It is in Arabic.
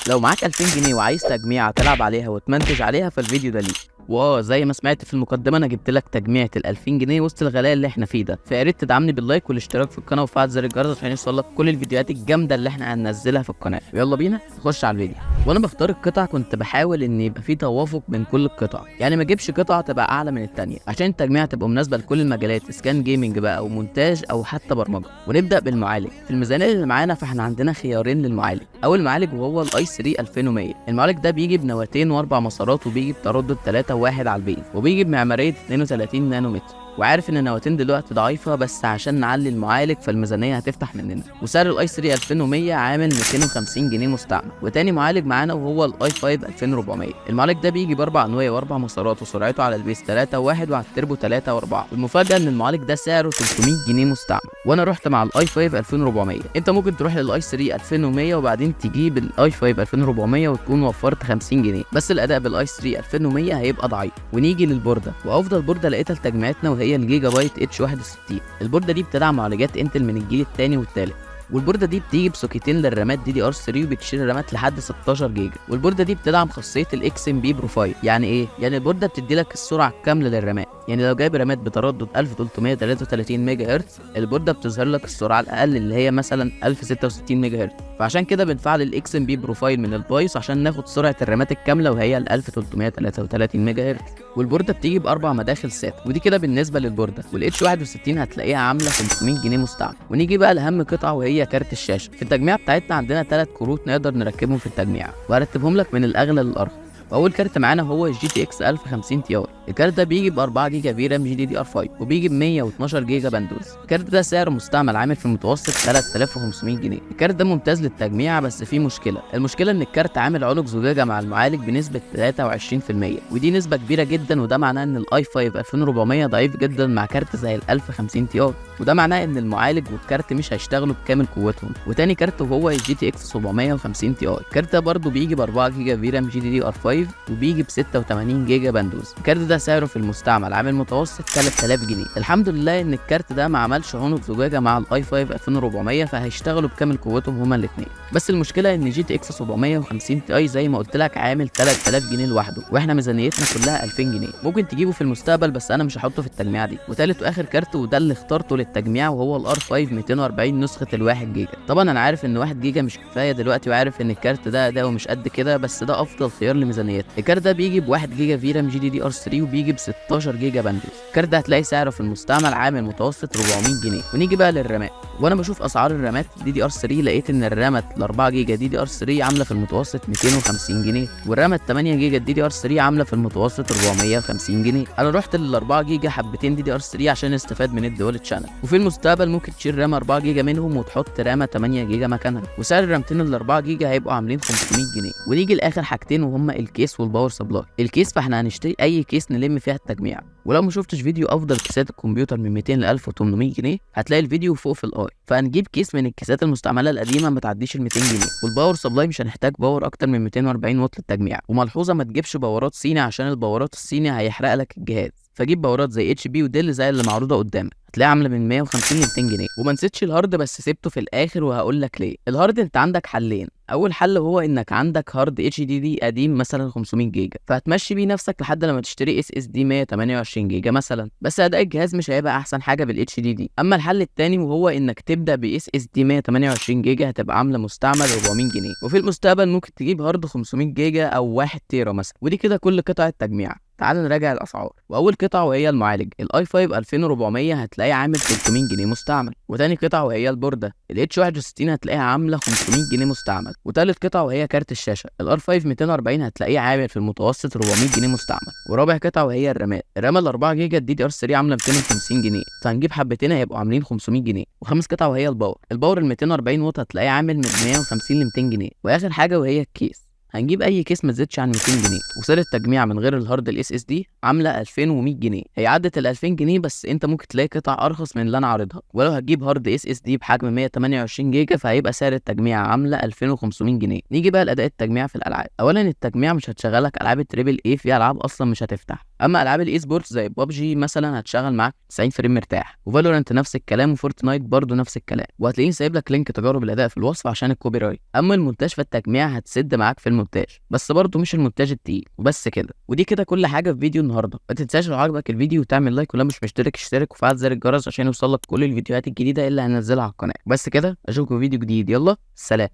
لو معاك 2000 جنيه وعايز تجميعة تلعب عليها وتمنتج عليها فالفيديو ده ليك. زي ما سمعت في المقدمه انا جبت لك تجميعة ال 2000 جنيه وسط الغلاء اللي احنا فيه ده، فيا ريت تدعمني باللايك والاشتراك في القناه وفعل زر الجرس عشان يوصلك كل الفيديوهات الجامده اللي احنا هننزلها في القناه. يلا بينا نخش على الفيديو. وانا بختار القطع كنت بحاول ان يبقى في توافق بين كل القطع، يعني ما اجيبش قطعه تبقى اعلى من الثانيه عشان التجميعه تبقى مناسبه لكل المجالات، اسكان جيمنج بقى او مونتاج او حتى برمجه. ونبدا بالمعالج. في الميزانيه اللي معانا فاحنا عندنا خيارين للمعالج. اول معالج وهو الاي 3 2100. المعالج ده بيجي بنواتين واربع مسارات وبيجي بتردد 3 و1 على البيز وبيجي بمعماريه 32 نانومتر. وعارف ان النواتين دلوقتي ضعيفه بس عشان نعلي المعالج فالميزانيه هتفتح مننا. وسعر الاي 3 2100 عامل 250 جنيه مستعمل. وتاني معالج معانا وهو الاي 5 2400. المعالج ده بيجي باربع انويه واربع مسارات وسرعته على البيس 3 و1 وعلى التربو 3 و4. والمفاجاه ان المعالج ده سعره 300 جنيه مستعمل. وانا رحت مع الاي 5 2400. انت ممكن تروح للاي 3 2100 وبعدين تجيب الاي 5 2400 وتكون وفرت 50 جنيه، بس الاداء بالاي 3 2100 هيبقى ضعيف. ونيجي للبورده، وافضل بورده لقيتها لتجميعتنا وهي الجيجا بايت اتش 61. البورده دي بتدعم معالجات انتل من الجيل الثاني والثالث. والبورده دي بتيجي بسوكيتين للرامات دي دي ار 3 وبتشيل رامات لحد 16 جيجا. والبورده دي بتدعم خاصيه الاكس ام بي بروفايل. يعني ايه؟ يعني البورده بتدي لك السرعه الكامله للرامات. يعني لو جايب رامات بتردد 1333 ميجا هرتز البورده بتظهر لك السرعه الاقل اللي هي مثلا 1066 ميجا هرتز. فعشان كده بنفعل الاكس ام بي بروفايل من البايوس عشان ناخد سرعه الرامات الكامله وهي ال 1333 ميجا هرتز. والبورده بتيجي باربع مداخل سات، ودي كده بالنسبه للبورده. والاتش 61 هتلاقيها عامله 500 جنيه مستعمل. ونيجي بقى لاهم قطعه وهي كارت الشاشه. في التجميع بتاعتنا عندنا 3 كروت نقدر نركبهم في التجميع وهرتبهم لك من الاغلى للارخص. واول كارت معانا هو الجي تي اكس 1050 تي اي. الكارت ده بيجي ب 4 جيجا في رام جي دي دي ار 5 وبيجي ب 112 جيجا باندوث. الكارت ده سعره مستعمل عامل في المتوسط 3500 جنيه. الكارت ده ممتاز للتجميع بس فيه المشكله ان الكارت عامل عنق زجاجه مع المعالج بنسبه 23%، ودي نسبه كبيره جدا، وده معناه ان الاي 5 2400 ضعيف جدا مع كارت زي ال 1050 تي اي، وده معناه ان المعالج والكارت مش هيشتغلوا بكامل قوتهم. وتاني كارت وهو الجي تي اكس 750 تي اي. الكارت ده برضه بيجي ب 4 جيجا في رام جي دي دي ار 5 وبيجي ب 86 جيجا باندوث. الكارت ده سعره في المستعمل عامل متوسط 3000 جنيه. الحمد لله ان الكارت ده ما عملش عنق زجاجه مع الاي 5 2400 فهيشتغلوا بكامل قوتهم هما الاثنين. بس المشكله ان جي تي اكس 750 تي اي زي ما قلت لك عامل 3000 جنيه لوحده، واحنا ميزانيتنا كلها 2000 جنيه. ممكن تجيبه في المستقبل بس انا مش هحطه في التجميع دي. وثالث واخر كارت وده اللي اخترته للتجميع وهو الار 5 240 نسخه ال1 جيجا. طبعا انا عارف ان 1 جيجا مش كفايه دلوقتي، وعارف ان الكارت ده اداؤه مش قد كده، بس ده افضل خيار لميزانيتنا. الكارت ده بيجي ب 1 جيجا في رام جي دي دي ار 3 وبيجي ب 16 جيجا باندوث. الكارت ده هتلاقي سعره في المستعمل عامل متوسط 400 جنيه. ونيجي بقى للرامات. وانا بشوف اسعار الرامات دي دي ار 3 لقيت ان الرامات ال 4 جيجا دي دي ار 3 عامله في المتوسط 250 جنيه، والرامات 8 جيجا دي دي ار 3 عامله في المتوسط 450 جنيه. انا رحت لل 4 جيجا حبتين دي دي ار 3 عشان استفاد من الدول تشانل، وفي المستقبل ممكن تشيل رام 4 جيجا منهم وتحط رامه 8 جيجا مكانها، وسعر الرامتين ال 4 جيجا هيبقوا عاملين 500 جنيه. ونيجي لاخر حاجتين وهما الكيس والباور سبلاي. الكيس فاحنا هنشتري اي كيس نلم فيها التجميع، ولو ما شفتش فيديو افضل كيسات الكمبيوتر من 200 ل 1800 جنيه هتلاقي الفيديو فوق في الاي. فهنجيب كيس من الكيسات المستعمله القديمه ما تعديش ال 200 جنيه. والباور سبلاي مش هنحتاج باور اكتر من 240 واط للتجميع. وملحوظه ما تجيبش باورات صيني عشان الباورات الصيني هيحرق لك الجهاز، فجيب باورات زي اتش بي وديل زي اللي معروضه قدامك هتلاقيها عامله من 150 ل 200 جنيه. وما نسيتش الهارد بس سيبته في الاخر وهقول لك ليه. الهارد انت عندك حلين. اول حل هو انك عندك هارد اتش دي دي قديم مثلا 500 جيجا فهتمشي بيه نفسك لحد لما تشتري اس اس دي 128 جيجا مثلا، بس اداء الجهاز مش هيبقى احسن حاجه بالاتش دي دي. اما الحل الثاني وهو انك تبدا باس اس دي 128 جيجا هتبقى عامله مستعمل 400 جنيه، وفي المستقبل ممكن تجيب هارد 500 جيجا او 1 تيرا مثلا. ودي كده كل قطعه تجميع. تعال نراجع الاسعار. واول قطعه وهي المعالج الاي 5 2400 هتلاقيه عامل 300 جنيه مستعمل. وتاني قطعه وهي البورده الاتش 61 هتلاقيها عامله 500 جنيه مستعمل. وتالت قطعه وهي كارت الشاشه الار 5 240 هتلاقيه عامل في المتوسط 400 جنيه مستعمل. ورابع قطعه وهي الرامات. الرام ال 4 جيجا الدي دي ار 3 عامله 250 جنيه فهنجيب حبتين هيبقوا عاملين 500 جنيه. وخامس قطعه وهي الباور ال 240 واط هتلاقيه عامل من 150 ل 200 جنيه. واخر حاجه وهي الكيس هنجيب اي كيس ما تزيدش عن 200 جنيه، وسعر التجميع من غير الهارد الاس اس دي عامله 2100 جنيه. هي عدت ال 2000 جنيه، بس انت ممكن تلاقي قطع ارخص من اللي انا عارضها. ولو هتجيب هارد اس اس دي بحجم 128 جيجا فهيبقى سعر التجميع عامله 2500 جنيه. نيجي بقى لاداء التجميع في الالعاب. اولا التجميع مش هتشغلك العاب التريبل اي، في العاب اصلا مش هتفتح. اما العاب الاي سبورتس زي ببجي مثلا هتشغل معاك 90 فريم مرتاح، وفالورانت نفس الكلام، وفورتنايت برضو نفس الكلام. وهتلاقيه سايب لك لينك تجارب الاداء في الوصف عشان الكوبي رايت. اما المونتاج فالتجميع هتسد معاك في المونتاج، بس برضو مش المونتاج التقيل. وبس كده، ودي كده كل حاجه في فيديو النهارده. ما تنساش لو عجبك الفيديو تعمل لايك، ولو مش مشترك اشترك وفعل زر الجرس عشان يوصلك كل الفيديوهات الجديده اللي هنزلها على القناه. بس كده، اشوفكم في فيديو جديد، يلا سلام.